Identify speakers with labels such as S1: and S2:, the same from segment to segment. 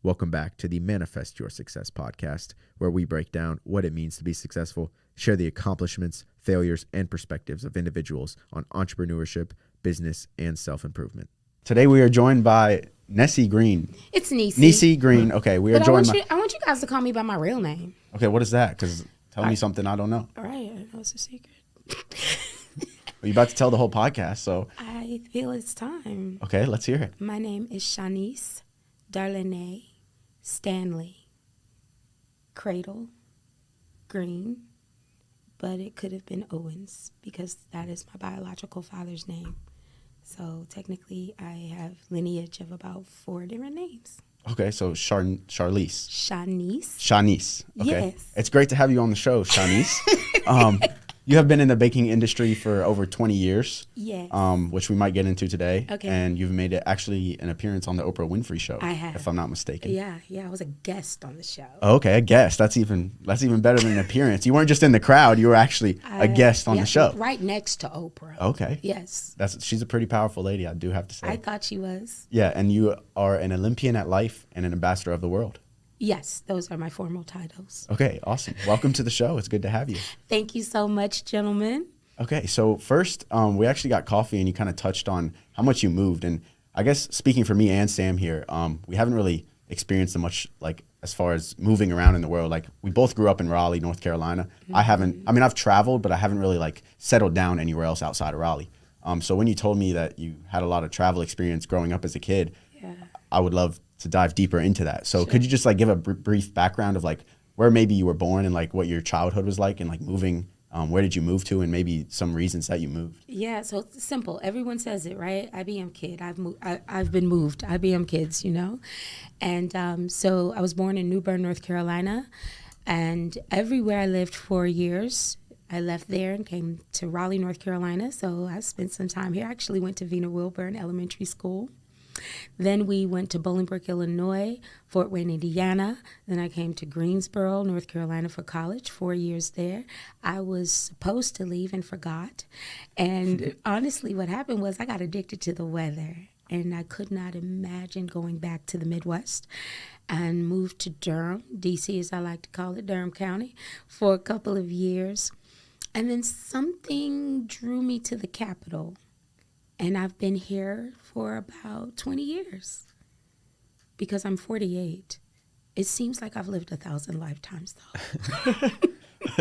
S1: Welcome back to the Manifest Your Success podcast, where we break down what it means to be successful, share the accomplishments, failures, and perspectives of individuals on entrepreneurship, business, and self-improvement. Today we are joined by Nessie Green.
S2: It's Niecy.
S1: Niecy Green. Okay, we are joined by...
S2: I want you guys to call me by my real name.
S1: Okay, what is that? Because tell me something I don't know.
S2: All right, I know it's a secret.
S1: Well, you're about to tell the whole podcast, so...
S2: I feel it's time.
S1: Okay, let's hear it.
S2: My name is Shanice Darlene Stanley Cradle Green, but it could have been Owens because that is my biological father's name. So technically, I have lineage of about 4 different names.
S1: Okay, so Charlize.
S2: Shanice.
S1: Shanice. Okay.
S2: Yes.
S1: It's great to have you on the show, Shanice. You have been in the baking industry for over 20 years.
S2: Yes.
S1: Which we might get into today.
S2: Okay.
S1: And you've made it actually an appearance on the Oprah Winfrey Show.
S2: I have.
S1: If I'm not mistaken.
S2: Yeah, I was a guest on the show.
S1: Okay, a guest. That's even better than an appearance. You weren't just in the crowd. You were actually a guest on the show.
S2: Right next to Oprah.
S1: Okay.
S2: Yes.
S1: She's a pretty powerful lady, I do have to say.
S2: I thought she was.
S1: Yeah, and you are an Olympian at life and an ambassador of the world.
S2: Yes, those are my formal titles.
S1: Okay, awesome. Welcome to the show. It's good to have you.
S2: Thank you so much, gentlemen.
S1: Okay, so first, we actually got coffee and you kind of touched on how much you moved. And I guess speaking for me and Sam here, we haven't really experienced much like as far as moving around in the world. Like we both grew up in Raleigh, North Carolina. Mm-hmm. I've traveled, but I haven't really like settled down anywhere else outside of Raleigh. So when you told me that you had a lot of travel experience growing up as a kid, I would love to dive deeper into that. So Could you just like give a brief background of like where maybe you were born and like what your childhood was like and like moving, where did you move to and maybe some reasons that you moved?
S2: Yeah, so it's simple. Everyone says it, right? IBM kid. I've been moved. IBM kids, you know? And so I was born in New Bern, North Carolina. And everywhere I lived 4 years, I left there and came to Raleigh, North Carolina. So I spent some time here. I actually went to Vina Wilburn Elementary School. Then we went to Bolingbrook, Illinois, Fort Wayne, Indiana. Then I came to Greensboro, North Carolina for college, 4 years there. I was supposed to leave and forgot. And honestly, what happened was I got addicted to the weather. And I could not imagine going back to the Midwest and moved to Durham, D.C. as I like to call it, Durham County, for a couple of years. And then something drew me to the capital. And I've been here for about 20 years because I'm 48. It seems like I've lived 1,000 lifetimes, though.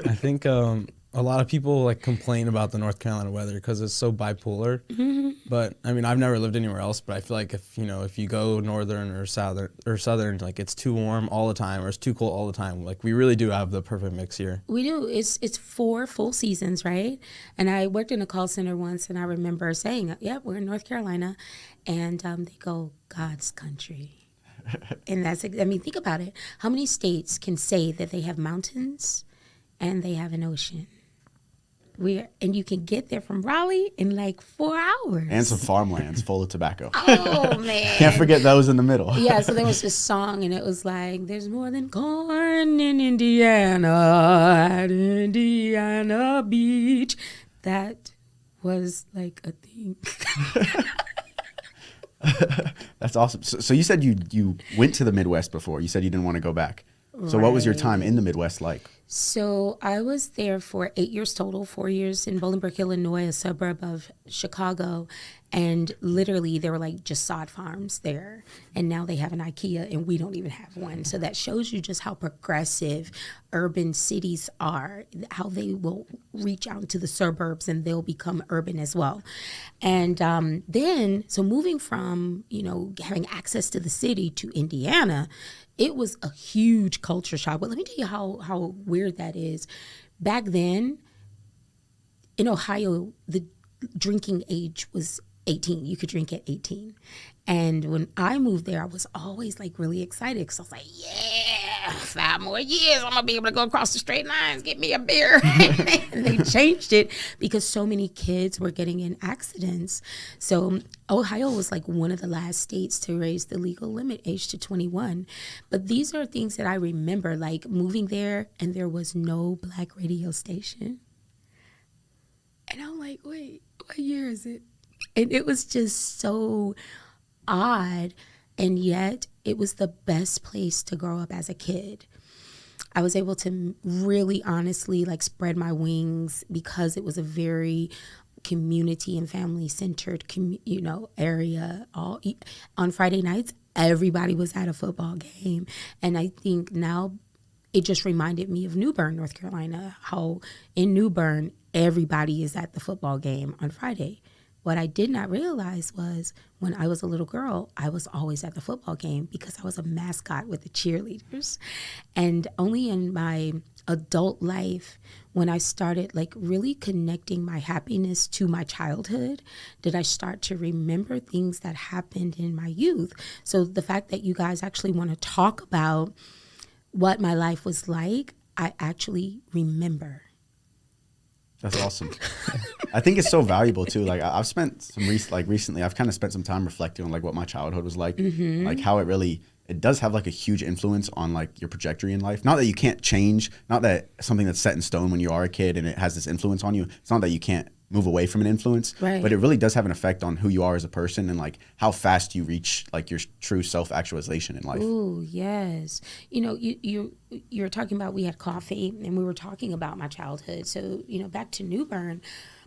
S3: I think a lot of people like complain about the North Carolina weather because it's so bipolar. Mm-hmm. But I mean, I've never lived anywhere else. But I feel like if you go northern or southern, like it's too warm all the time or it's too cold all the time. Like we really do have the perfect mix here.
S2: We do. It's 4 full seasons, right? And I worked in a call center once, and I remember saying, "Yep, we're in North Carolina," and they go, "God's country." And think about it. How many states can say that they have mountains and they have an ocean? And you can get there from Raleigh in like 4 hours.
S1: And some farmlands full of tobacco.
S2: Oh, man.
S1: Can't forget those in the middle.
S2: Yeah, so there was this song, and it was like, there's more than corn in Indiana at Indiana Beach. That was like a thing.
S1: That's awesome. So you said you went to the Midwest before. You said you didn't want to go back. So What was your time in the Midwest like?
S2: So I was there for 8 years total, 4 years in Bolingbrook, Illinois, a suburb of Chicago. And literally there were like just sod farms there. And now they have an IKEA and we don't even have one. So that shows you just how progressive urban cities are, how they will reach out into the suburbs and they'll become urban as well. And so moving from, having access to the city to Indiana, it was a huge culture shock. But let me tell you how weird that is. Back then, in Ohio, the drinking age was 18. You could drink at 18. And when I moved there, I was always like really excited because I was like, yeah, 5 more years, I'm going to be able to go across the straight lines, get me a beer. And they changed it because so many kids were getting in accidents. So Ohio was like one of the last states to raise the legal limit age to 21. But these are things that I remember, like moving there and there was no Black radio station. And I'm like, wait, what year is it? And it was just so odd. And yet it was the best place to grow up as a kid. I was able to really honestly like spread my wings because it was a very community and family centered, area. On Friday nights, everybody was at a football game. And I think now it just reminded me of New Bern, North Carolina, how in New Bern, everybody is at the football game on Friday. What I did not realize was when I was a little girl, I was always at the football game because I was a mascot with the cheerleaders. And only in my adult life, when I started like really connecting my happiness to my childhood, did I start to remember things that happened in my youth. So the fact that you guys actually want to talk about what my life was like, I actually remember.
S1: That's awesome. I think it's so valuable too. Like I've spent some recently, I've kind of spent some time reflecting on like what my childhood was like, like how it does have like a huge influence on like your trajectory in life. Not that you can't change, not that something that's set in stone when you are a kid and it has this influence on you. It's not that you can't move away from an influence,
S2: right.
S1: But it really does have an effect on who you are as a person and like how fast you reach like your true self-actualization in life.
S2: Ooh, yes. You know, you were talking about, we had coffee and we were talking about my childhood. So, back to New Bern,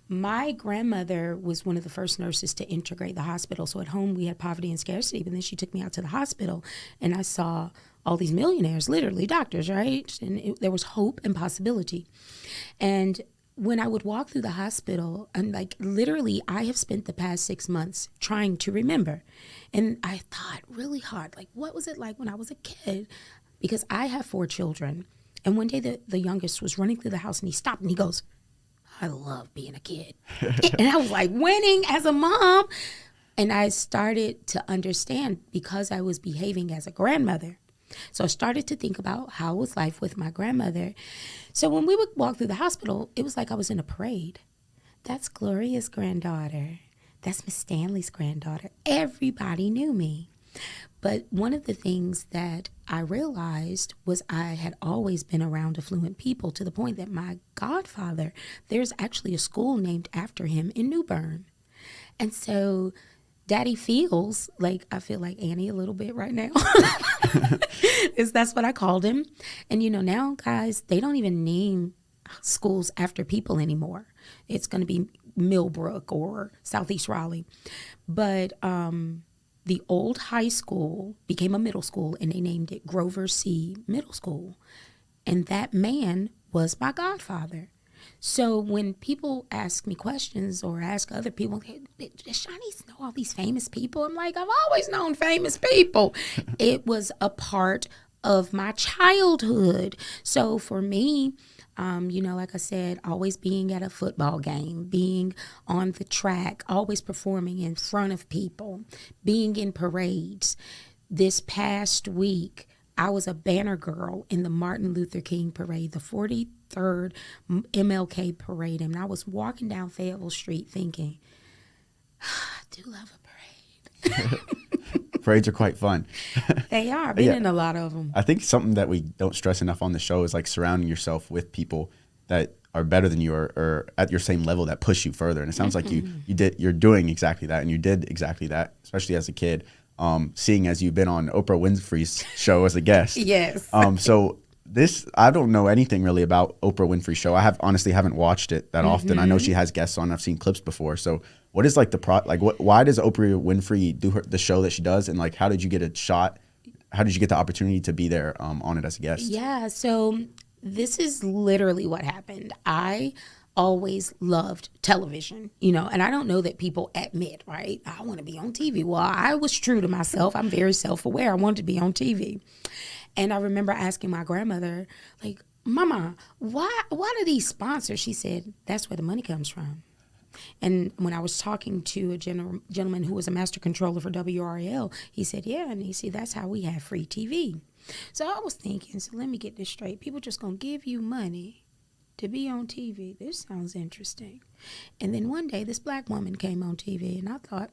S2: my grandmother was one of the first nurses to integrate the hospital. So at home we had poverty and scarcity, but then she took me out to the hospital and I saw all these millionaires, literally doctors, right? And there was hope and possibility. And when I would walk through the hospital, and like literally I have spent the past 6 months trying to remember. And I thought really hard, like what was it like when I was a kid? Because I have 4 children. And one day the youngest was running through the house and he stopped and he goes, I love being a kid. And I was like winning as a mom. And I started to understand because I was behaving as a grandmother. So I started to think about how was life with my grandmother. So when we would walk through the hospital, it was like I was in a parade. That's Gloria's granddaughter. That's Miss Stanley's granddaughter. Everybody knew me. But one of the things that I realized was I had always been around affluent people to the point that my godfather, there's actually a school named after him in New Bern. And so Daddy feels like, I feel like Annie a little bit right now. That's what I called him. And now guys, they don't even name schools after people anymore. It's going to be Millbrook or Southeast Raleigh. But the old high school became a middle school and they named it Grover C. Middle School. And that man was my godfather. So when people ask me questions or ask other people, does Shanice know all these famous people? I'm like, I've always known famous people. It was a part of my childhood. So for me, like I said, always being at a football game, being on the track, always performing in front of people, being in parades. This past week, I was a banner girl in the Martin Luther King parade, the 43rd MLK parade. And I was walking down Fayetteville Street thinking, I do love a parade.
S1: Parades are quite fun.
S2: They are. I've been in a lot of them.
S1: I think something that we don't stress enough on the show is like surrounding yourself with people that are better than you or at your same level that push you further. And it sounds like you're doing exactly that, and you did exactly that, especially as a kid. Seeing as you've been on Oprah Winfrey's show as a guest.
S2: Yes.
S1: So I don't know anything really about Oprah Winfrey's show. I honestly haven't watched it that often. I know she has guests on. I've seen clips before. So what is like why does Oprah Winfrey do the show that she does? And like, how did you get a shot? How did you get the opportunity to be there on it as a guest?
S2: Yeah. So this is literally what happened. I always loved television, and I don't know that people admit, right? I want to be on TV. Well, I was true to myself. I'm very self-aware. I wanted to be on TV. And I remember asking my grandmother, like, Mama, why do these sponsors? She said, that's where the money comes from. And when I was talking to a gentleman who was a master controller for WRL, he said, yeah, and he said, that's how we have free TV. So I was thinking, so let me get this straight. People just going to give you money to be on TV. This sounds interesting. And then one day, this black woman came on TV, and I thought,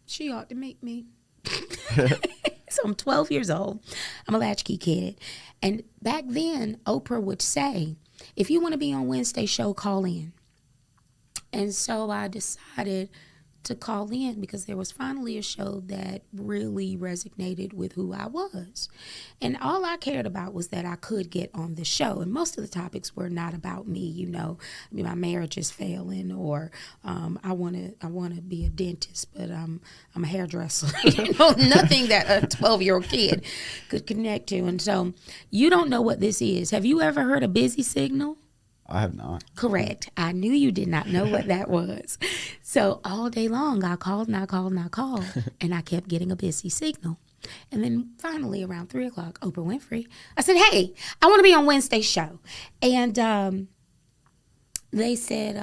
S2: she ought to meet me. So I'm 12 years old. I'm a latchkey kid. And back then, Oprah would say, if you want to be on Wednesday show, call in. And so I decided to call in because there was finally a show that really resonated with who I was. And all I cared about was that I could get on the show. And most of the topics were not about me, you know. I mean, my marriage is failing, or I wanna be a dentist, but I'm a hairdresser. You know, nothing that a 12-year-old kid could connect to. And so you don't know what this is. Have you ever heard a busy signal?
S1: I have not.
S2: Correct. I knew you did not know what that was. So all day long, I called and I called and I called, and I kept getting a busy signal. And then finally, around 3 o'clock, Oprah Winfrey, I said, hey, I want to be on Wednesday's show. And they said,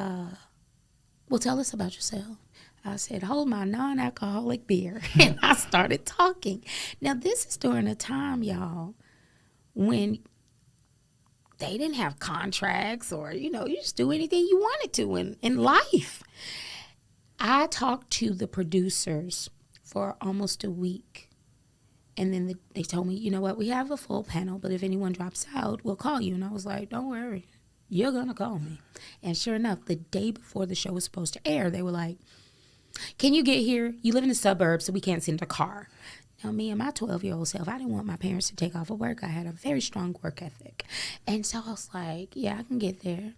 S2: well, tell us about yourself. I said, hold my non-alcoholic beer. And I started talking. Now, this is during a time, y'all, when they didn't have contracts, or, you know, you just do anything you wanted to in life. I talked to the producers for almost a week. And then they told me, you know what, we have a full panel, but if anyone drops out, we'll call you. And I was like, don't worry, you're going to call me. And sure enough, the day before the show was supposed to air, they were like, can you get here? You live in the suburbs, so we can't send a car. Now, me and my 12-year-old self, I didn't want my parents to take off of work. I had a very strong work ethic. And so I was like, yeah, I can get there.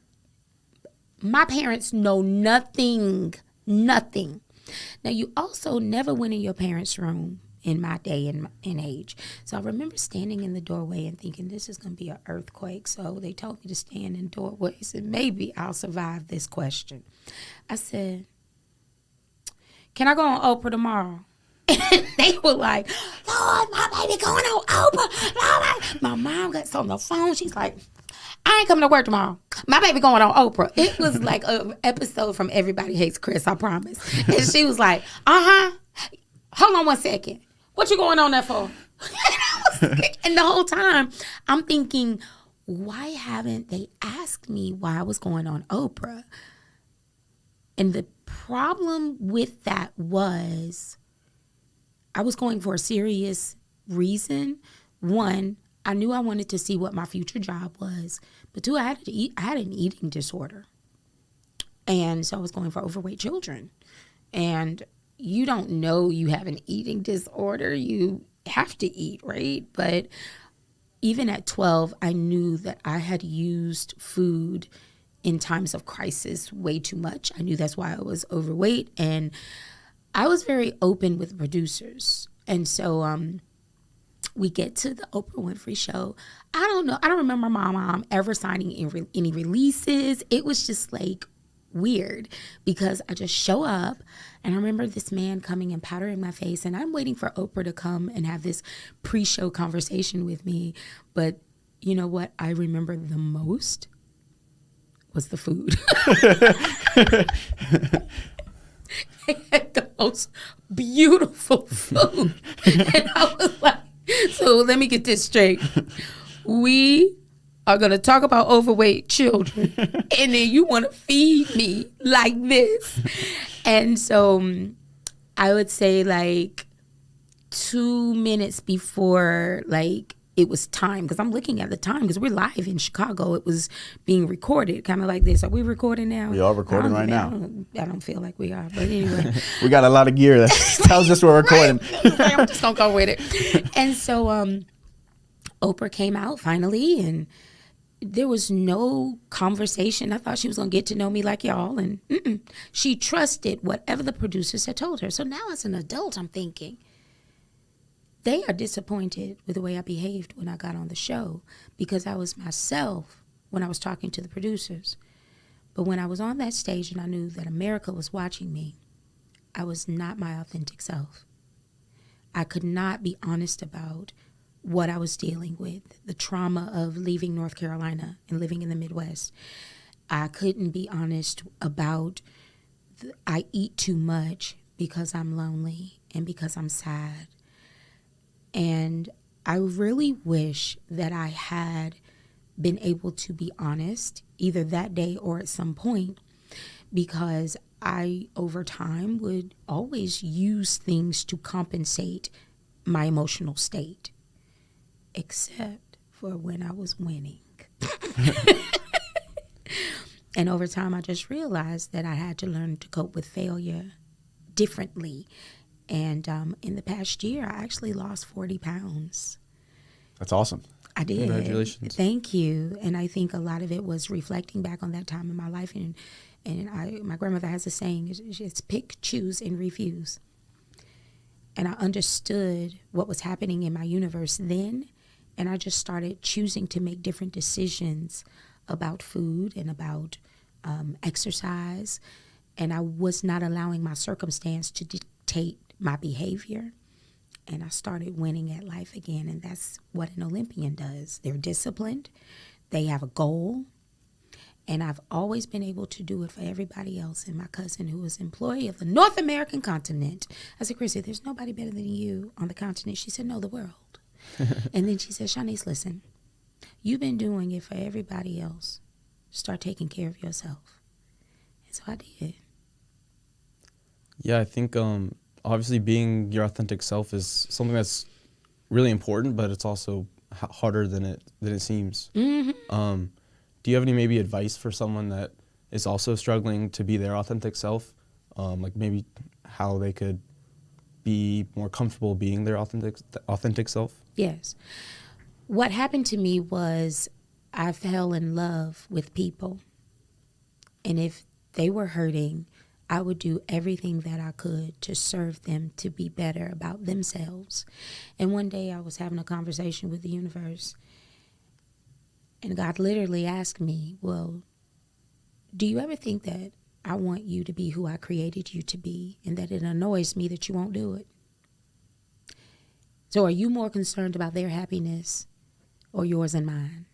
S2: My parents know nothing. Now, you also never went in your parents' room in my day and age. So I remember standing in the doorway and thinking, this is going to be an earthquake. So they told me to stand in doorways and maybe I'll survive this question. I said, can I go on Oprah tomorrow? And they were like, Lord, my baby going on Oprah. Lord, my mom got on the phone. She's like, I ain't coming to work tomorrow. My baby going on Oprah. It was like an episode from Everybody Hates Chris, I promise. And she was like, hold on 1 second. What you going on there for? And the whole time I'm thinking, why haven't they asked me why I was going on Oprah? And the problem with that was I was going for a serious reason. One, I knew I wanted to see what my future job was. But two, I had an eating disorder. And so I was going for overweight children. And you don't know you have an eating disorder. You have to eat, right? But even at 12, I knew that I had used food in times of crisis way too much. I knew that's why I was overweight. And I was very open with producers. And so we get to the Oprah Winfrey show. I don't know. I don't remember my mom ever signing any releases. It was just like weird because I just show up and I remember this man coming and powdering my face, and I'm waiting for Oprah to come and have this pre-show conversation with me. But you know what I remember the most was the food. They had the most beautiful food. And I was like, so let me get this straight. We are going to talk about overweight children, and then you want to feed me like this. And so I would say like 2 minutes before like it was time, because I'm looking at the time because we're live in Chicago. It was being recorded, kind of like this. Are we recording now?
S1: We are recording right now.
S2: I don't feel like we are, but anyway.
S1: We got a lot of gear that tells us we're recording.
S2: Right? I'm just going to go with it. And so Oprah came out finally, and there was no conversation. I thought she was going to get to know me like y'all, and she trusted whatever the producers had told her. So now as an adult, I'm thinking, they are disappointed with the way I behaved when I got on the show because I was myself when I was talking to the producers. But when I was on that stage and I knew that America was watching me, I was not my authentic self. I could not be honest about what I was dealing with, the trauma of leaving North Carolina and living in the Midwest. I couldn't be honest about I eat too much because I'm lonely and because I'm sad. And I really wish that I had been able to be honest either that day or at some point, because I, over time, would always use things to compensate my emotional state, except for when I was winning. And over time, I just realized that I had to learn to cope with failure differently. And in the past year, I actually lost 40 pounds.
S1: That's awesome.
S2: I did.
S3: Congratulations.
S2: Thank you. And I think a lot of it was reflecting back on that time in my life. My grandmother has a saying, it's pick, choose, and refuse. And I understood what was happening in my universe then. And I just started choosing to make different decisions about food and about exercise. And I was not allowing my circumstance to dictate my behavior. And I started winning at life again. And that's what an Olympian does. They're disciplined. They have a goal. And I've always been able to do it for everybody else. And my cousin, who was employee of the North American continent, I said, Chrissy, there's nobody better than you on the continent. She said, no, the world. And then she said, Shanice, listen, you've been doing it for everybody else. Start taking care of yourself. And so I did.
S3: Yeah, I think obviously being your authentic self is something that's really important, but it's also harder than it seems.
S2: Mm-hmm.
S3: Do you have any maybe advice for someone that is also struggling to be their authentic self? Like maybe how they could be more comfortable being their authentic self?
S2: Yes. What happened to me was I fell in love with people. And if they were hurting, I would do everything that I could to serve them to be better about themselves. And one day I was having a conversation with the universe, and God literally asked me, well, do you ever think that I want you to be who I created you to be, and that it annoys me that you won't do it? So are you more concerned about their happiness or yours and mine?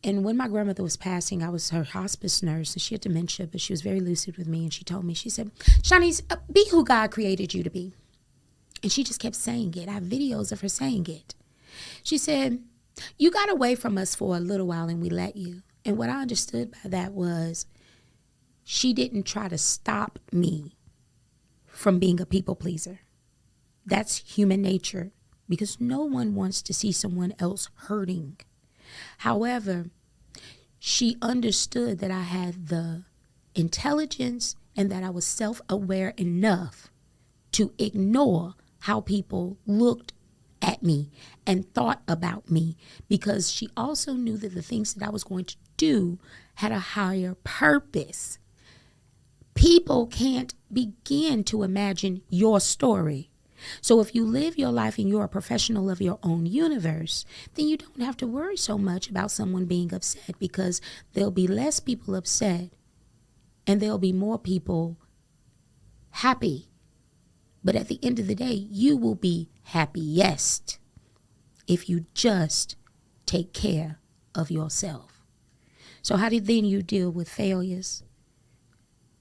S2: And when my grandmother was passing, I was her hospice nurse, and she had dementia, but she was very lucid with me. And she told me, she said, Shanice, be who God created you to be. And she just kept saying it. I have videos of her saying it. She said, you got away from us for a little while and we let you. And what I understood by that was she didn't try to stop me from being a people pleaser. That's human nature, because no one wants to see someone else hurting. However, she understood that I had the intelligence and that I was self-aware enough to ignore how people looked at me and thought about me, because she also knew that the things that I was going to do had a higher purpose. People can't begin to imagine your story. So if you live your life and you're a professional of your own universe, then you don't have to worry so much about someone being upset, because there'll be less people upset and there'll be more people happy. But at the end of the day, you will be happiest if you just take care of yourself. So how did then you deal with failures?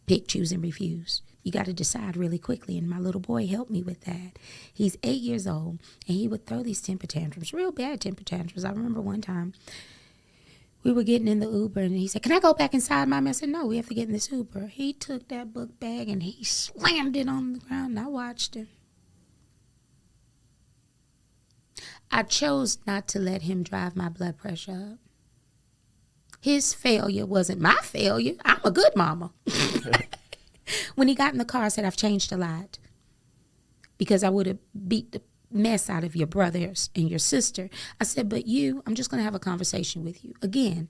S2: Pick, choose, and refuse. You got to decide really quickly. And my little boy helped me with that. He's 8 years old, and he would throw these temper tantrums, real bad temper tantrums. I remember one time we were getting in the Uber, and he said, can I go back inside, Mom? I said, no, we have to get in this Uber. He took that book bag and he slammed it on the ground, and I watched him. I chose not to let him drive my blood pressure up. His failure wasn't my failure. I'm a good mama. When he got in the car, I said, I've changed a lot, because I would have beat the mess out of your brothers and your sister. I said, but you, I'm just going to have a conversation with you. Again,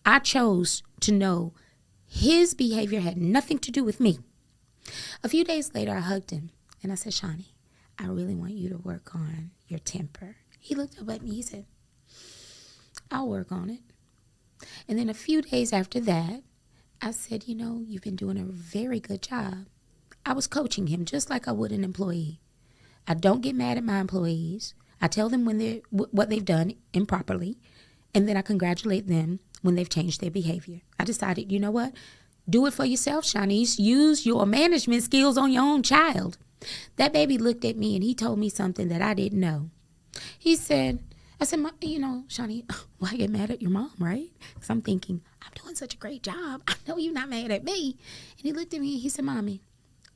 S2: I chose to know his behavior had nothing to do with me. A few days later, I hugged him, and I said, Shawnee, I really want you to work on your temper. He looked up at me. He said, I'll work on it. And then a few days after that, I said, you know, you've been doing a very good job. I was coaching him just like I would an employee. I don't get mad at my employees. I tell them when what they've done improperly, and then I congratulate them when they've changed their behavior. I decided, you know what? Do it for yourself, Shanice. Use your management skills on your own child. That baby looked at me and he told me something that I didn't know. He said, I said, you know, Shawnee, why get mad at your mom, right? Because I'm thinking, I'm doing such a great job. I know you're not mad at me. And he looked at me and he said, Mommy,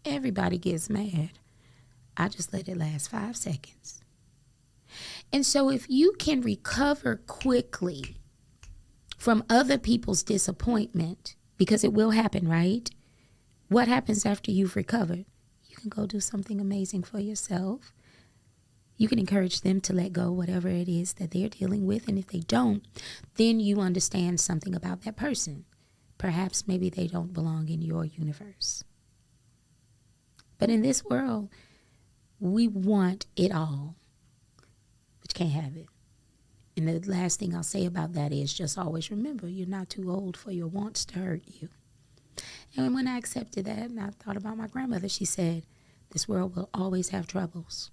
S2: everybody gets mad. I just let it last 5 seconds. And so if you can recover quickly from other people's disappointment, because it will happen, right? What happens after you've recovered? can go do something amazing for yourself. You can encourage them to let go whatever it is that they're dealing with. And if they don't, then you understand something about that person. Perhaps maybe they don't belong in your universe. But in this world, we want it all, but you can't have it. And the last thing I'll say about that is just always remember, you're not too old for your wants to hurt you. And when I accepted that, and I thought about my grandmother, she said, this world will always have troubles.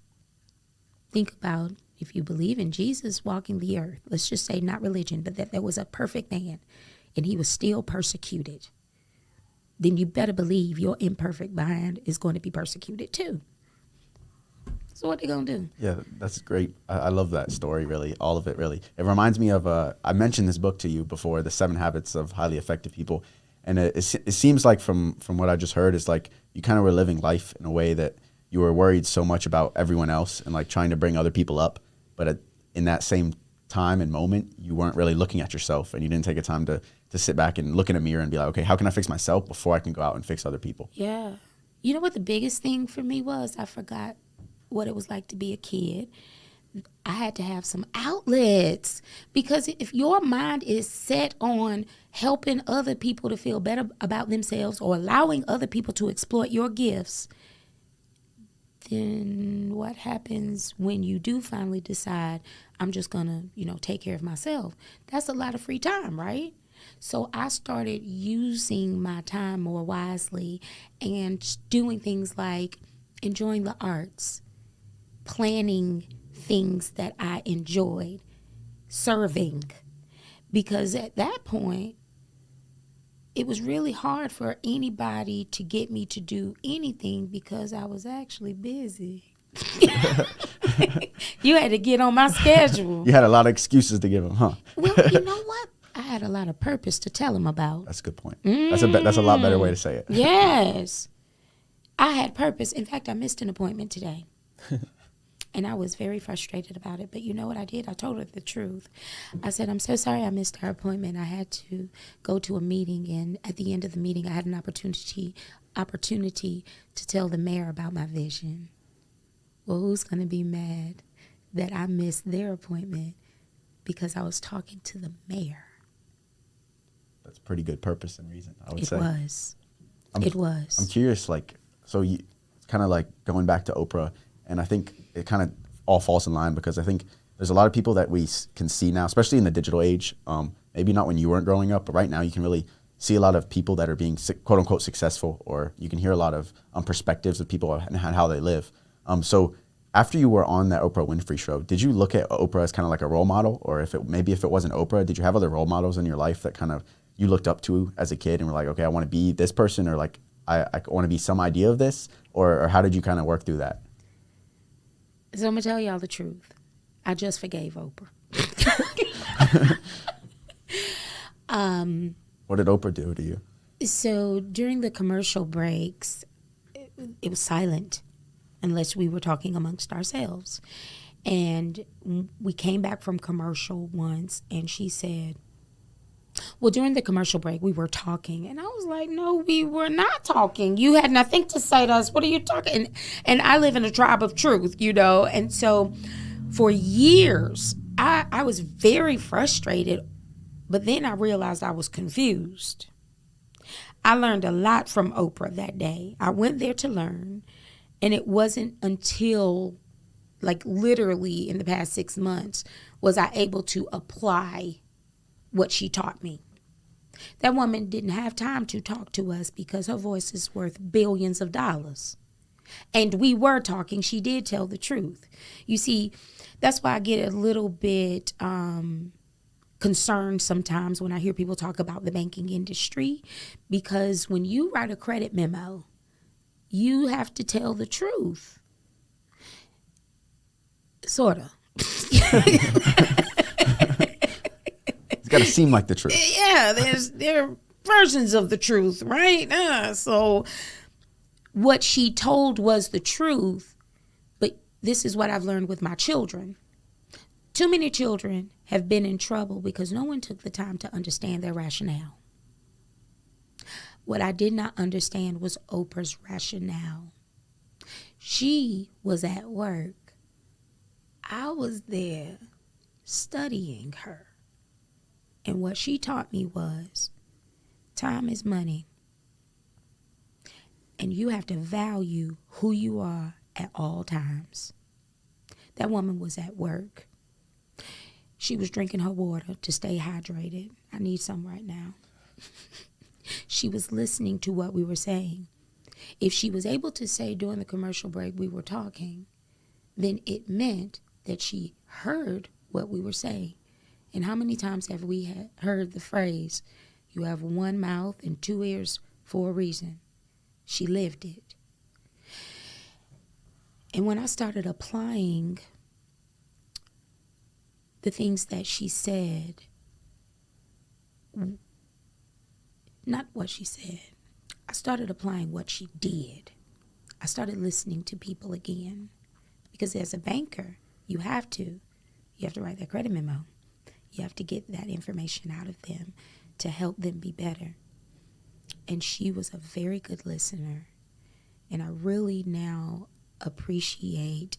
S2: Think about if you believe in Jesus walking the earth, let's just say not religion, but that there was a perfect man and he was still persecuted, then you better believe your imperfect mind is going to be persecuted too. So what are they going to do?
S1: Yeah, that's great. I love that story, really, all of it, really. It reminds me of, I mentioned this book to you before, The 7 Habits of Highly Effective People. And it seems like from what I just heard is like you kind of were living life in a way that you were worried so much about everyone else and like trying to bring other people up. But in that same time and moment, you weren't really looking at yourself and you didn't take a time to sit back and look in a mirror and be like, okay, how can I fix myself before I can go out and fix other people?
S2: Yeah. You know what the biggest thing for me was? I forgot what it was like to be a kid. I had to have some outlets, because if your mind is set on helping other people to feel better about themselves or allowing other people to exploit your gifts, then what happens when you do finally decide, I'm just going to, take care of myself? That's a lot of free time, right? So I started using my time more wisely and doing things like enjoying the arts, planning things that I enjoyed, serving. Because at that point, it was really hard for anybody to get me to do anything because I was actually busy. You had to get on my schedule.
S1: You had a lot of excuses to give them, huh?
S2: Well, you know what? I had a lot of purpose to tell them about.
S1: That's a good point. That's a lot better way to say it.
S2: Yes. I had purpose. In fact, I missed an appointment today. And I was very frustrated about it. But you know what I did? I told her the truth. I said, I'm so sorry I missed our appointment. I had to go to a meeting. And at the end of the meeting, I had an opportunity to tell the mayor about my vision. Well, who's going to be mad that I missed their appointment because I was talking to the mayor?
S1: That's pretty good purpose and reason, I would say.
S2: It was.
S1: I'm curious, like, so you kind of like going back to Oprah, and I think it kind of all falls in line because I think there's a lot of people that we can see now, especially in the digital age. Maybe not when you weren't growing up, but right now you can really see a lot of people that are being quote unquote successful, or you can hear a lot of perspectives of people and how they live. So after you were on that Oprah Winfrey show, did you look at Oprah as kind of like a role model, or if it wasn't Oprah, did you have other role models in your life that kind of you looked up to as a kid and were like, okay, I want to be this person, or like I want to be some idea of this, or how did you kind of work through that?
S2: So I'm going to tell y'all the truth. I just forgave Oprah.
S1: What did Oprah do to you?
S2: So during the commercial breaks, it was silent unless we were talking amongst ourselves. And we came back from commercial once and she said, well, during the commercial break, we were talking. And I was like, no, we were not talking. You had nothing to say to us. What are you talking? And I live in a tribe of truth, And so for years, I was very frustrated. But then I realized I was confused. I learned a lot from Oprah that day. I went there to learn. And it wasn't until, like literally in the past 6 months, was I able to apply what she taught me. That woman didn't have time to talk to us because her voice is worth billions of dollars. And we were talking. She did tell the truth. You see, that's why I get a little bit concerned sometimes when I hear people talk about the banking industry, because when you write a credit memo, you have to tell the truth. Sort of.
S1: It's got to seem like the truth.
S2: Yeah, there are versions of the truth, right? So what she told was the truth, but this is what I've learned with my children. Too many children have been in trouble because no one took the time to understand their rationale. What I did not understand was Oprah's rationale. She was at work. I was there studying her. And what she taught me was time is money. And you have to value who you are at all times. That woman was at work. She was drinking her water to stay hydrated. I need some right now. She was listening to what we were saying. If she was able to say during the commercial break we were talking, then it meant that she heard what we were saying. And how many times have we heard the phrase, you have one mouth and two ears for a reason? She lived it. And when I started applying the things that she said, not what she said, I started applying what she did. I started listening to people again. Because as a banker, you have to write that credit memo. You have to get that information out of them to help them be better. And she was a very good listener. And I really now appreciate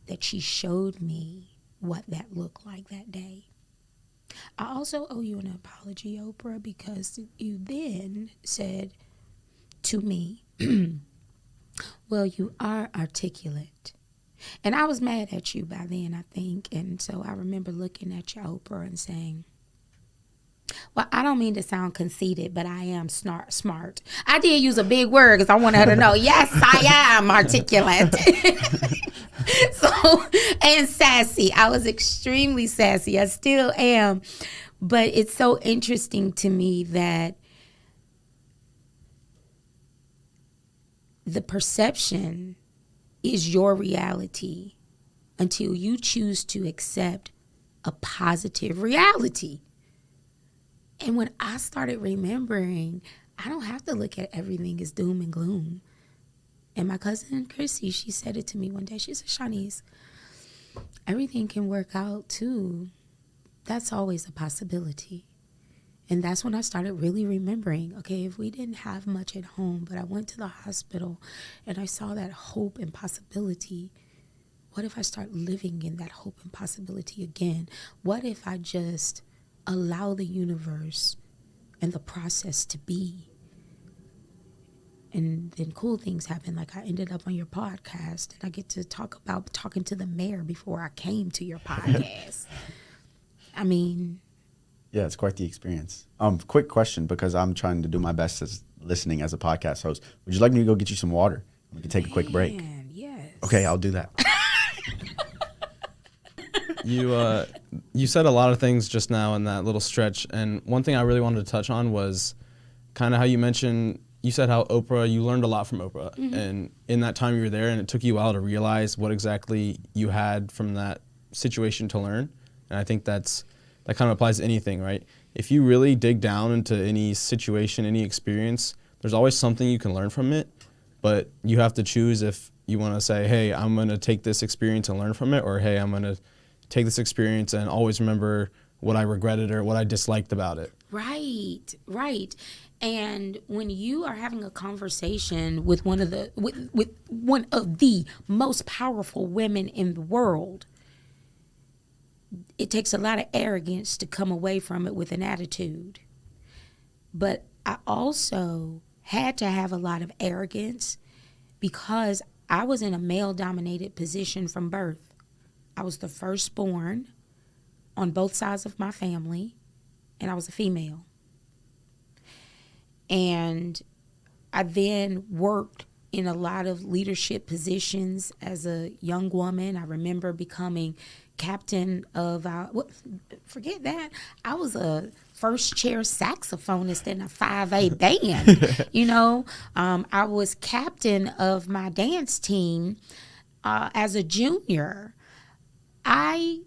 S2: that she showed me what that looked like that day. I also owe you an apology, Oprah, because you then said to me, well, you are articulate. And I was mad at you by then, I think. And so I remember looking at you, Oprah, and saying, well, I don't mean to sound conceited, but I am smart. I did use a big word because I wanted her to know, yes, I am articulate. And sassy. I was extremely sassy. I still am. But it's so interesting to me that the perception is your reality until you choose to accept a positive reality. And when I started remembering, I don't have to look at everything as doom and gloom. And my cousin Chrissy, she said it to me one day. She said, Shanice, everything can work out too. That's always a possibility. And that's when I started really remembering, okay, if we didn't have much at home, but I went to the hospital and I saw that hope and possibility, what if I start living in that hope and possibility again? What if I just allow the universe and the process to be? And then cool things happen. Like I ended up on your podcast and I get to talk about talking to the mayor before I came to your podcast. I mean,
S1: yeah, it's quite the experience. Quick question, because I'm trying to do my best as listening as a podcast host. Would you like me to go get you some water? We can take a quick break.
S2: Yes.
S1: Okay, I'll do that.
S3: You said a lot of things just now in that little stretch, and one thing I really wanted to touch on was kind of how you mentioned, you said how you learned a lot from Oprah, and in that time you were there, and it took you a while to realize what exactly you had from that situation to learn. And I think that kind of applies to anything, right? If you really dig down into any situation, any experience, there's always something you can learn from it, but you have to choose if you want to say, hey, I'm going to take this experience and learn from it, or hey, I'm going to take this experience and always remember what I regretted or what I disliked about it.
S2: Right. And when you are having a conversation with one of the most powerful women in the world, it takes a lot of arrogance to come away from it with an attitude. But I also had to have a lot of arrogance because I was in a male-dominated position from birth. I was the firstborn on both sides of my family, and I was a female. And I then worked in a lot of leadership positions as a young woman. I remember becoming captain of forget that. I was a first chair saxophonist in a 5A band. I was captain of my dance team as a junior. I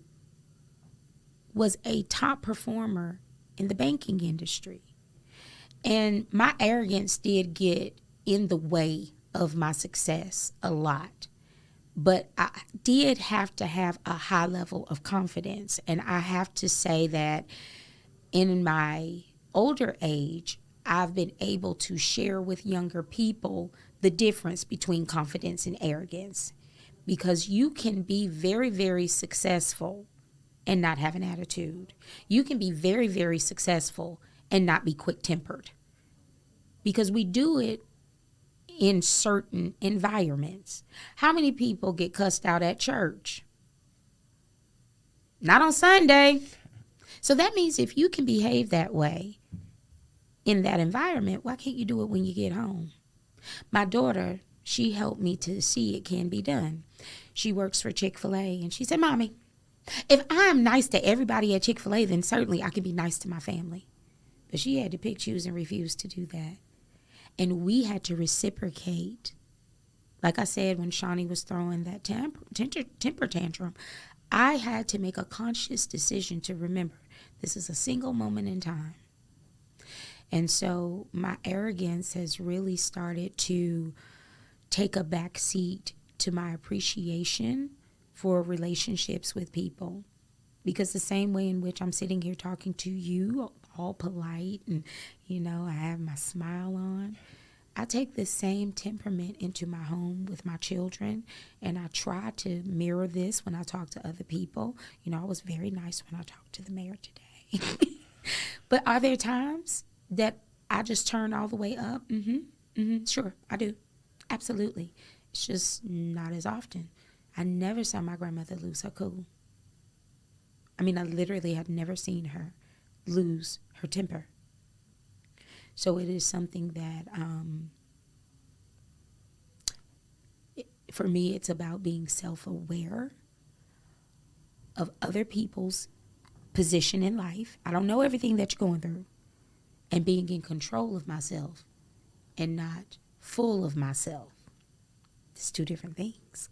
S2: was a top performer in the banking industry. And my arrogance did get in the way of my success a lot. But I did have to have a high level of confidence. And I have to say that in my older age, I've been able to share with younger people the difference between confidence and arrogance, because you can be very, very successful and not have an attitude. You can be very, very successful and not be quick-tempered, because we do it in certain environments. How many people get cussed out at church? Not on Sunday. So that means if you can behave that way in that environment, why can't you do it when you get home? My daughter, she helped me to see it can be done. She works for Chick-fil-A, and she said, Mommy, if I'm nice to everybody at Chick-fil-A, then certainly I can be nice to my family. But she had to pick, choose, and refuse to do that. And we had to reciprocate. Like I said, when Shawnee was throwing that temper tantrum, I had to make a conscious decision to remember this is a single moment in time. And so my arrogance has really started to take a back seat to my appreciation for relationships with people. Because the same way in which I'm sitting here talking to you, all polite and, I have my smile on, I take the same temperament into my home with my children, and I try to mirror this when I talk to other people. I was very nice when I talked to the mayor today. But are there times that I just turn all the way up? Sure, I do. Absolutely. It's just not as often. I never saw my grandmother lose her cool. I literally had never seen her lose her temper. So it is something that, for me, it's about being self-aware of other people's position in life. I don't know everything that you're going through. And being in control of myself and not full of myself. It's two different things.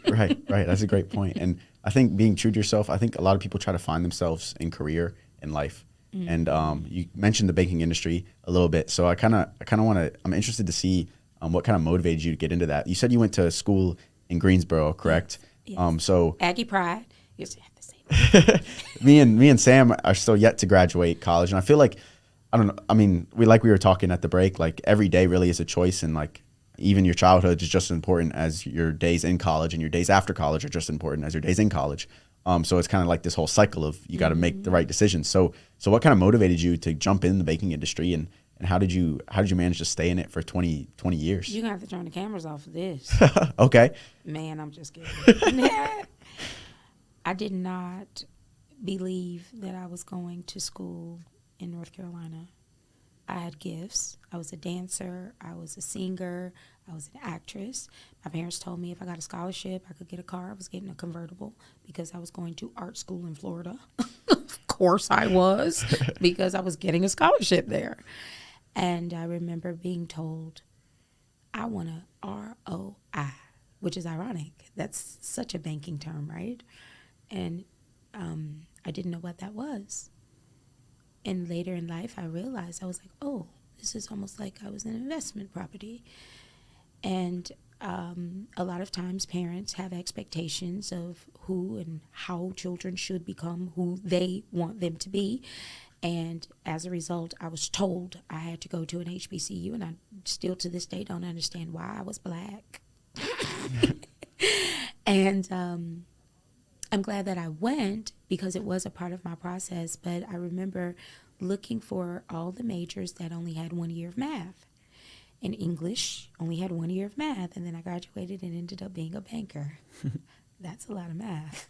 S1: Right. That's a great point. And I think being true to yourself, I think a lot of people try to find themselves in career and life. And you mentioned the banking industry a little bit. So I'm interested to see what kind of motivated you to get into that. You said you went to school in Greensboro, correct?
S2: Yes.
S1: So
S2: Aggie Pride. You have to say that.
S1: me and Sam are still yet to graduate college. And I feel like, I don't know, we were talking at the break, like every day really is a choice, and like even your childhood is just as important as your days in college, and your days after college are just as important as your days in college. So it's kind of like this whole cycle of you got to make the right decisions. So what kind of motivated you to jump in the banking industry, and how did you manage to stay in it for 20 years?
S2: You're going to have to turn the cameras off of this.
S1: Okay.
S2: Man, I'm just kidding. I did not believe that I was going to school in North Carolina. I had gifts. I was a dancer. I was a singer. I was an actress. My parents told me if I got a scholarship, I could get a car. I was getting a convertible because I was going to art school in Florida. Of course I was, because I was getting a scholarship there. And I remember being told, I want a ROI, which is ironic. That's such a banking term, right? And I didn't know what that was. And later in life, I realized, I was like, oh, this is almost like I was an investment property. And a lot of times parents have expectations of who and how children should become who they want them to be. And as a result, I was told I had to go to an HBCU, and I still to this day don't understand why I was black. And I'm glad that I went, because it was a part of my process. But I remember looking for all the majors that only had 1 year of math. And English only had 1 year of math. And then I graduated and ended up being a banker. That's a lot of math.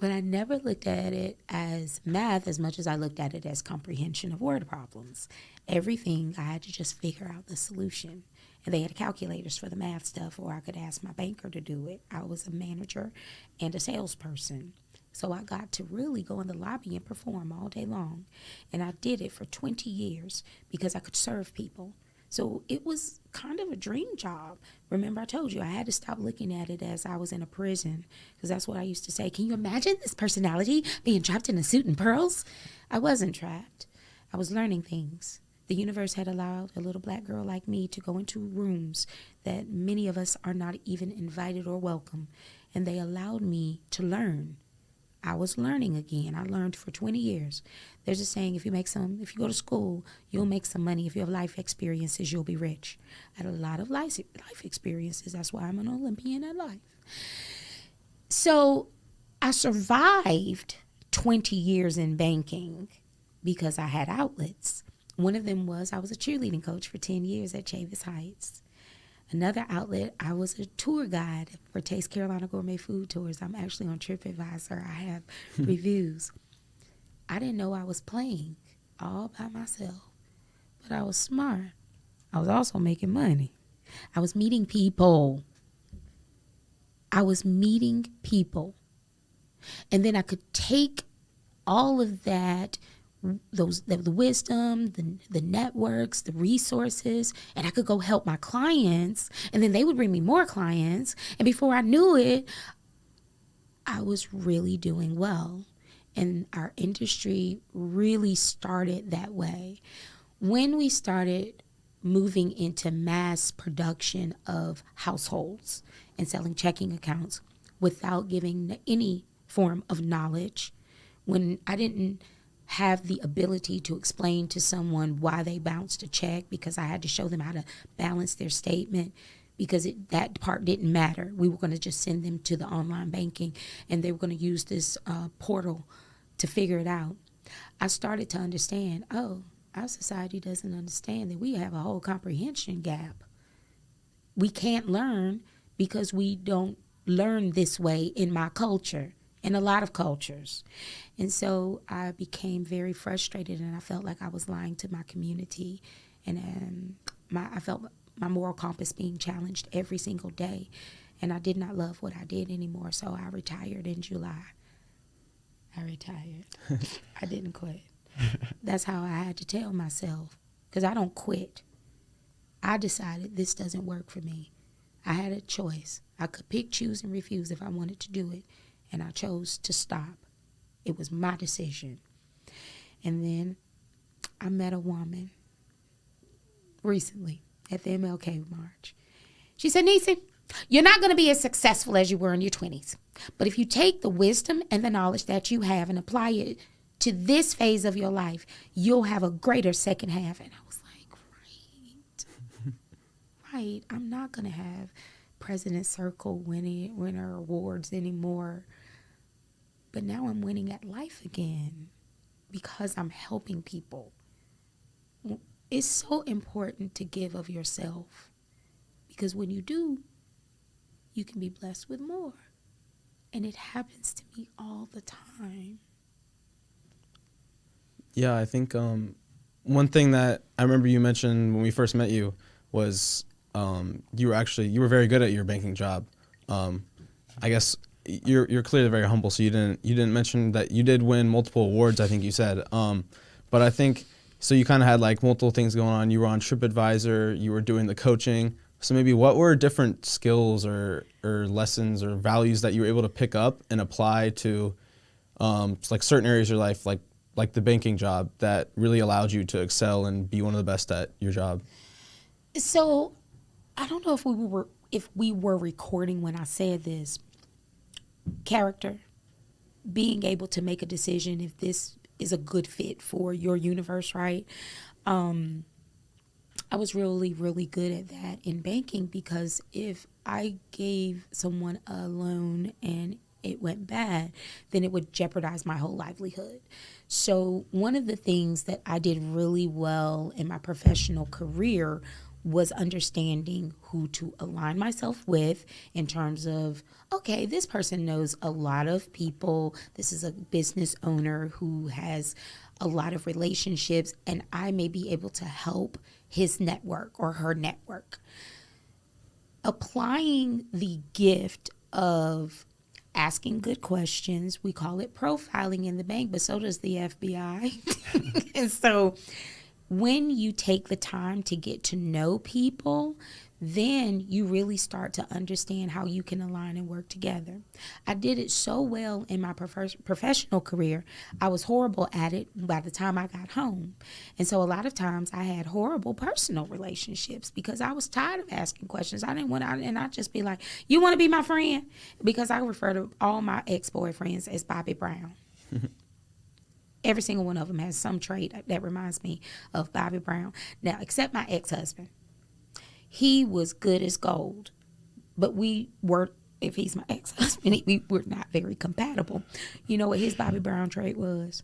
S2: But I never looked at it as math as much as I looked at it as comprehension of word problems. Everything, I had to just figure out the solution. And they had calculators for the math stuff, or I could ask my banker to do it. I was a manager and a salesperson. So I got to really go in the lobby and perform all day long. And I did it for 20 years because I could serve people. So it was kind of a dream job. Remember, I told you I had to stop looking at it as I was in a prison, because that's what I used to say. Can you imagine this personality being trapped in a suit and pearls? I wasn't trapped. I was learning things. The universe had allowed a little black girl like me to go into rooms that many of us are not even invited or welcome. And they allowed me to learn. I was learning again. I learned for 20 years. There's a saying, if you go to school, you'll make some money. If you have life experiences, you'll be rich. I had a lot of life experiences. That's why I'm an Olympian at life. So I survived 20 years in banking because I had outlets. One of them was I was a cheerleading coach for 10 years at Chavis Heights. Another outlet, I was a tour guide for Taste Carolina Gourmet Food Tours. I'm actually on TripAdvisor. I have reviews. I didn't know I was playing all by myself, but I was smart. I was also making money. I was meeting people. And then I could take all of that, the wisdom, the networks, the resources, and I could go help my clients, and then they would bring me more clients. And before I knew it, I was really doing well. And our industry really started that way. When we started moving into mass production of households and selling checking accounts without giving any form of knowledge, when I didn't have the ability to explain to someone why they bounced a check because I had to show them how to balance their statement because that part didn't matter. We were going to just send them to the online banking and they were going to use this portal to figure it out. I started to understand, our society doesn't understand that we have a whole comprehension gap. We can't learn because we don't learn this way in my culture, in a lot of cultures. And so I became very frustrated and I felt like I was lying to my community. And I felt my moral compass being challenged every single day. And I did not love what I did anymore. So I retired in July. I didn't quit. That's how I had to tell myself, because I don't quit. I decided this doesn't work for me. I had a choice. I could pick, choose, and refuse if I wanted to do it. And I chose to stop. It was my decision. And then I met a woman recently at the MLK March. She said, Nisa, you're not going to be as successful as you were in your 20s. But if you take the wisdom and the knowledge that you have and apply it to this phase of your life, you'll have a greater second half. And I was like, right. I'm not going to have President's Circle winner awards anymore. But now I'm winning at life again because I'm helping people. It's so important to give of yourself because when you do, you can be blessed with more. And it happens to me all the time.
S3: Yeah, I think one thing that I remember you mentioned when we first met you was you were very good at your banking job. I guess you're clearly very humble, so you didn't mention that you did win multiple awards, I think you said. But I think so you kind of had like multiple things going on. You were on TripAdvisor, you were doing the coaching. So maybe what were different skills or lessons or values that you were able to pick up and apply to like certain areas of your life, like the banking job, that really allowed you to excel and be one of the best at your job?
S2: So I don't know if we were recording when I said this. Character, being able to make a decision if this is a good fit for your universe, right? I was really, really good at that in banking because if I gave someone a loan and it went bad, then it would jeopardize my whole livelihood. So one of the things that I did really well in my professional career was understanding who to align myself with in terms of, okay, this person knows a lot of people. This is a business owner who has a lot of relationships, and I may be able to help his network or her network. Applying the gift of asking good questions, we call it profiling in the bank, but so does the FBI. And so when you take the time to get to know people, then you really start to understand how you can align and work together. I did it so well in my professional career. I was horrible at it by the time I got home. And so a lot of times I had horrible personal relationships because I was tired of asking questions. I didn't want to, and I'd just be like, you want to be my friend? Because I refer to all my ex-boyfriends as Bobby Brown. Every single one of them has some trait that reminds me of Bobby Brown. Now, except my ex-husband. He was good as gold, but we weren't, if he's my ex-husband, we were not very compatible. You know what his Bobby Brown trait was?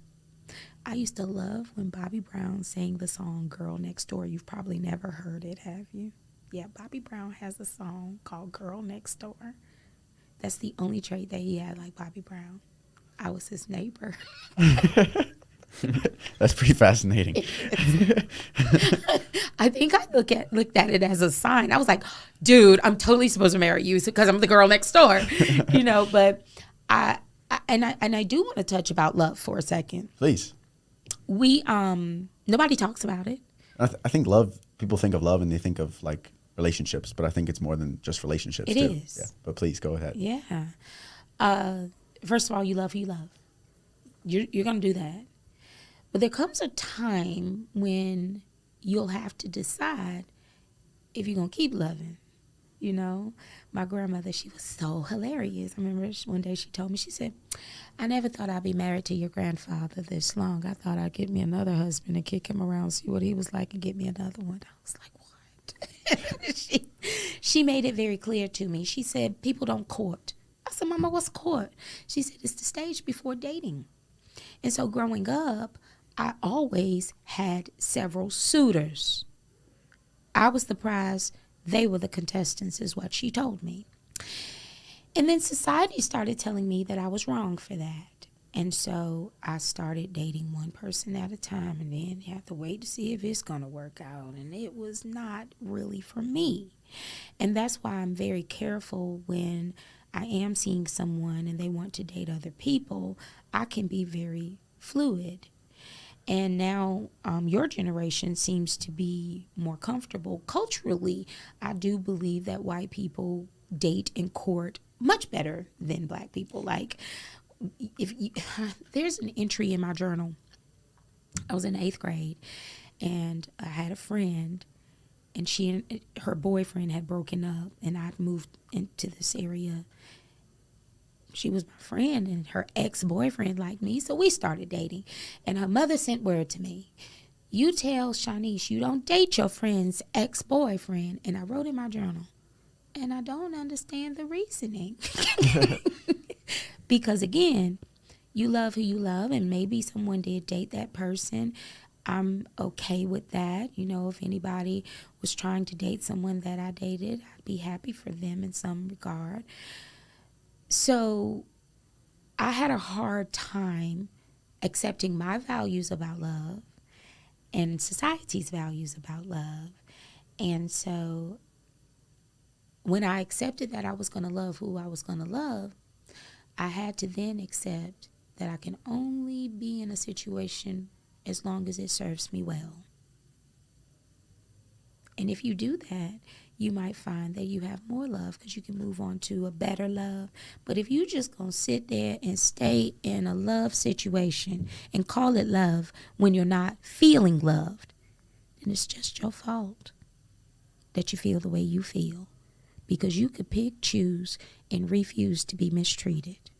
S2: I used to love when Bobby Brown sang the song Girl Next Door. You've probably never heard it, have you? Yeah, Bobby Brown has a song called Girl Next Door. That's the only trait that he had like Bobby Brown. I was his neighbor.
S1: That's pretty fascinating.
S2: I think I looked at it as a sign. I was like, dude, I'm totally supposed to marry you because I'm the girl next door, you know. But I do want to touch about love for a second.
S1: Please.
S2: We nobody talks about it.
S1: I think love. People think of love and they think of like relationships, but I think it's more than just relationships.
S2: It
S1: too.
S2: is.
S1: Yeah. But please go ahead.
S2: Yeah. First of all, you love who you love. You're gonna do that. But there comes a time when you'll have to decide if you're going to keep loving. You know, my grandmother, she was so hilarious. I remember one day she told me, she said, I never thought I'd be married to your grandfather this long. I thought I'd get me another husband and kick him around, see what he was like, and get me another one. I was like, what? She made it very clear to me. She said, people don't court. I said, Mama, what's court? She said, it's the stage before dating. And so growing up, I always had several suitors. I was the prize. They were the contestants is what she told me. And then society started telling me that I was wrong for that. And so I started dating one person at a time and then you have to wait to see if it's going to work out. And it was not really for me. And that's why I'm very careful when I am seeing someone and they want to date other people. I can be very fluid. And now your generation seems to be more comfortable. Culturally, I do believe that white people date and court much better than black people. Like, there's an entry in my journal. I was in 8th grade, and I had a friend, and she and her boyfriend had broken up, and I'd moved into this area. She was my friend, and her ex-boyfriend liked me, so we started dating. And her mother sent word to me, you tell Shanice you don't date your friend's ex-boyfriend. And I wrote in my journal, and I don't understand the reasoning. Because, again, you love who you love, and maybe someone did date that person. I'm okay with that. You know, if anybody was trying to date someone that I dated, I'd be happy for them in some regard. So I had a hard time accepting my values about love and society's values about love. And so when I accepted that I was going to love who I was going to love, I had to then accept that I can only be in a situation as long as it serves me well. And if you do that, you might find that you have more love because you can move on to a better love. But if you just gonna sit there and stay in a love situation and call it love when you're not feeling loved, then it's just your fault that you feel the way you feel, because you could pick, choose, and refuse to be mistreated.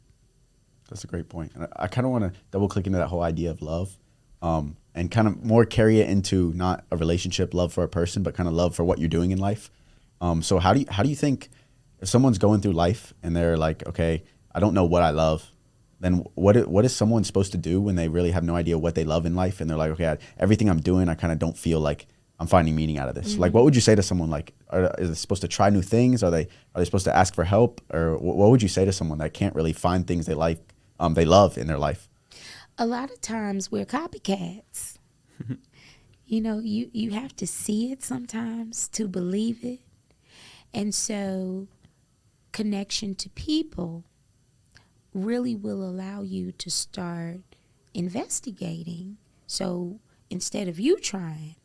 S1: That's a great point. And I kind of want to double click into that whole idea of love, and kind of more carry it into not a relationship love for a person, but kind of love for what you're doing in life. So how do you think if someone's going through life and they're like, okay, I don't know what I love, then what is someone supposed to do when they really have no idea what they love in life, and they're like, okay, everything I'm doing, I kind of don't feel like I'm finding meaning out of this. Mm-hmm. Like, what would you say to someone? Like, is they supposed to try new things? Are they supposed to ask for help? Or what would you say to someone that can't really find things they like, they love in their life?
S2: A lot of times we're copycats. You know, you have to see it sometimes to believe it. And so connection to people really will allow you to start investigating. So instead of you trying,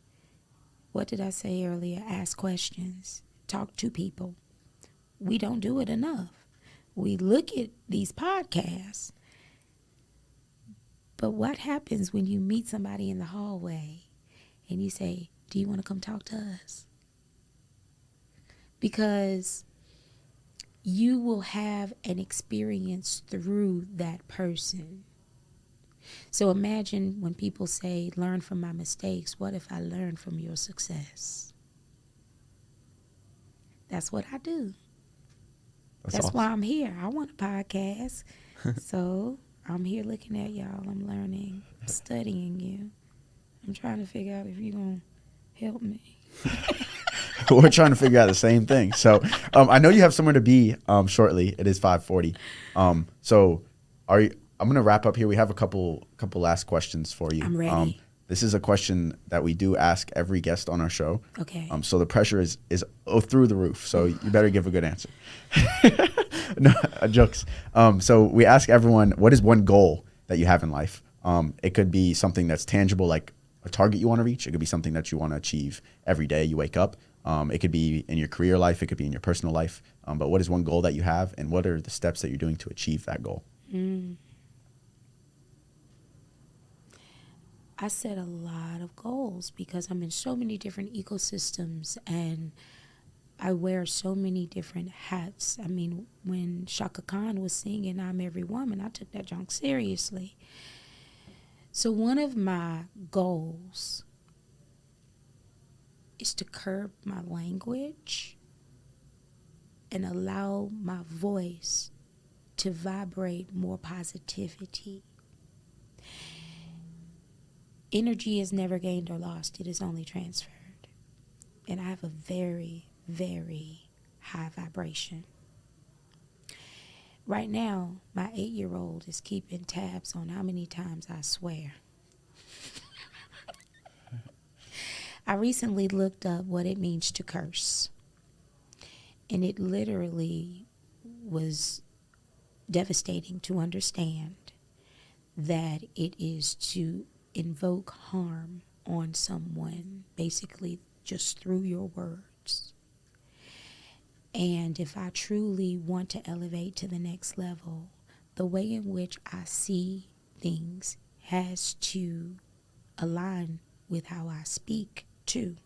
S2: what did I say earlier? Ask questions. talk to people. We don't do it enough. We look at these podcasts, but what happens when you meet somebody in the hallway and you say, do you want to come talk to us? Because you will have an experience through that person. So imagine when people say, learn from my mistakes. What if I learn from your success? That's what I do. That's
S1: awesome.
S2: why I'm here. I want a podcast. So I'm here looking at y'all. I'm learning, studying you. I'm trying to figure out if you're going to help me.
S1: We're trying to figure out the same thing. So I know you have somewhere to be shortly. It is 5:40. So I'm going to wrap up here. We have a couple last questions for you.
S2: I'm ready.
S1: This is a question that we do ask every guest on our show.
S2: Okay.
S1: So the pressure is through the roof. So you better give a good answer. No, jokes. So we ask everyone, what is one goal that you have in life? It could be something that's tangible, like a target you want to reach. It could be something that you want to achieve every day you wake up. It could be in your career life. It could be in your personal life. But what is one goal that you have, and what are the steps that you're doing to achieve that goal?
S2: I set a lot of goals because I'm in so many different ecosystems and I wear so many different hats. I mean, when Shaka Khan was singing I'm Every Woman, I took that junk seriously. So one of my goals is to curb my language and allow my voice to vibrate more positivity. Energy is never gained or lost. It is only transferred. And I have a very, very high vibration. Right now, my 8-year-old is keeping tabs on how many times I swear. I recently looked up what it means to curse. And it literally was devastating to understand that it is to invoke harm on someone, basically just through your words. And if I truly want to elevate to the next level, the way in which I see things has to align with how I speak too.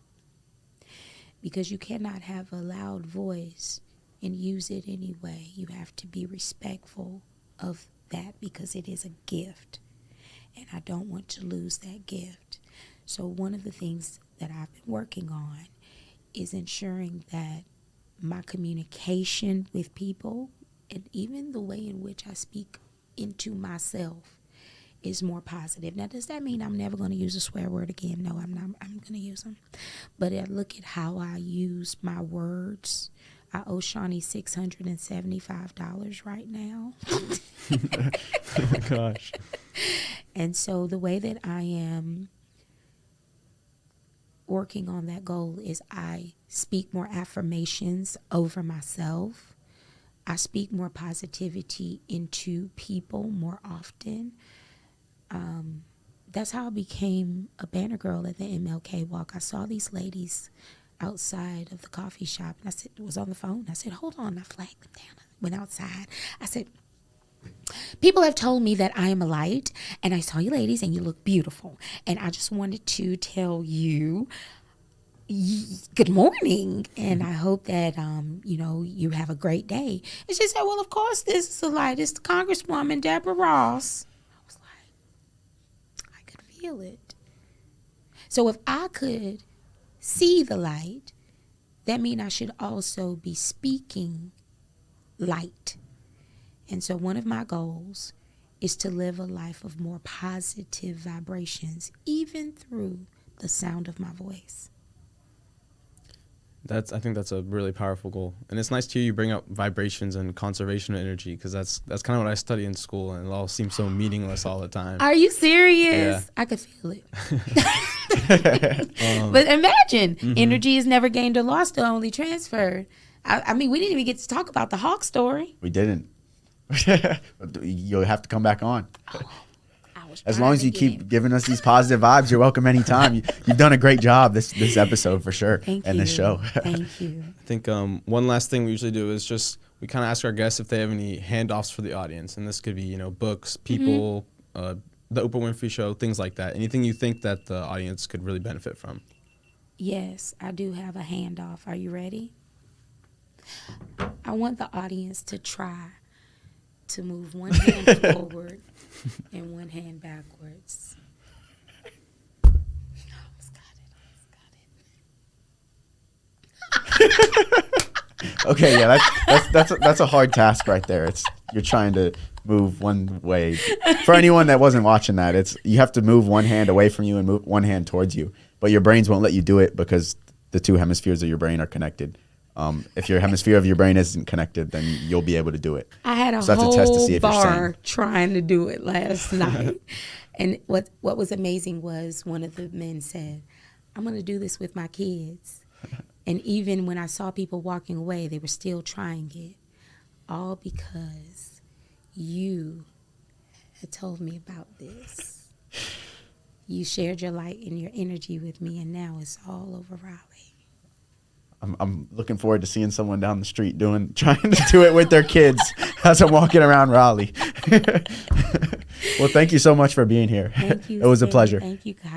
S2: Because you cannot have a loud voice and use it anyway. You have to be respectful of that because it is a gift. And I don't want to lose that gift. So one of the things that I've been working on is ensuring that my communication with people and even the way in which I speak into myself is more positive. Now, does that mean I'm never going to use a swear word again? No, I'm not. I'm going to use them. But I look at how I use my words. I owe Shawnee $675 right now.
S3: Oh my gosh.
S2: And so the way that I am working on that goal is I speak more affirmations over myself. I speak more positivity into people more often. That's how I became a banner girl at the MLK walk. I saw these ladies outside of the coffee shop, and I said, was on the phone. I said, hold on. I flagged them down. I went outside. I said, people have told me that I am a light, and I saw you ladies, and you look beautiful. And I just wanted to tell you, good morning, and I hope that, you have a great day. And she said, well, of course, this is the light. It's the Congresswoman, Deborah Ross. I was like, I could feel it. So if I could see the light, that means I should also be speaking light. And so one of my goals is to live a life of more positive vibrations, even through the sound of my voice.
S3: I think that's a really powerful goal. And it's nice to hear you bring up vibrations and conservation of energy, because that's kind of what I study in school, and it all seems so meaningless all the time.
S2: Are you serious?
S3: Yeah.
S2: I could feel it. But imagine, energy is never gained or lost, or only transferred. I mean, we didn't even get to talk about the Hawk story.
S1: We didn't. You'll have to come back on.
S2: I
S1: as long as you keep giving us these positive vibes, you're welcome anytime. You've done a great job this episode for sure.
S2: Thank
S1: and
S2: you.
S1: this show.
S2: Thank you.
S3: I think one last thing we usually do is just we kind of ask our guests if they have any handoffs for the audience, and this could be books, people, the Oprah Winfrey Show, things like that. Anything you think that the audience could really benefit from?
S2: Yes, I do have a handoff. Are you ready? I want the audience to try to move one hand forward and one hand backwards. Almost got it.
S1: Okay, yeah, that's a hard task right there. You're trying to move one way. For anyone that wasn't watching that, you have to move one hand away from you and move one hand towards you. But your brains won't let you do it because the two hemispheres of your brain are connected. If your hemisphere of your brain isn't connected, then you'll be able to do it.
S2: I had a
S1: So that's a
S2: whole
S1: test to see if you're
S2: bar
S1: sane.
S2: trying to do it last night. And what was amazing was one of the men said, I'm going to do this with my kids. And even when I saw people walking away, they were still trying it. All because you had told me about this. You shared your light and your energy with me, and now it's all over Raleigh.
S1: I'm looking forward to seeing someone down the street trying to do it with their kids as I'm walking around Raleigh. Well, thank you so much for being here.
S2: Thank you.
S1: It was a
S2: Sam.
S1: pleasure.
S2: Thank you, guys.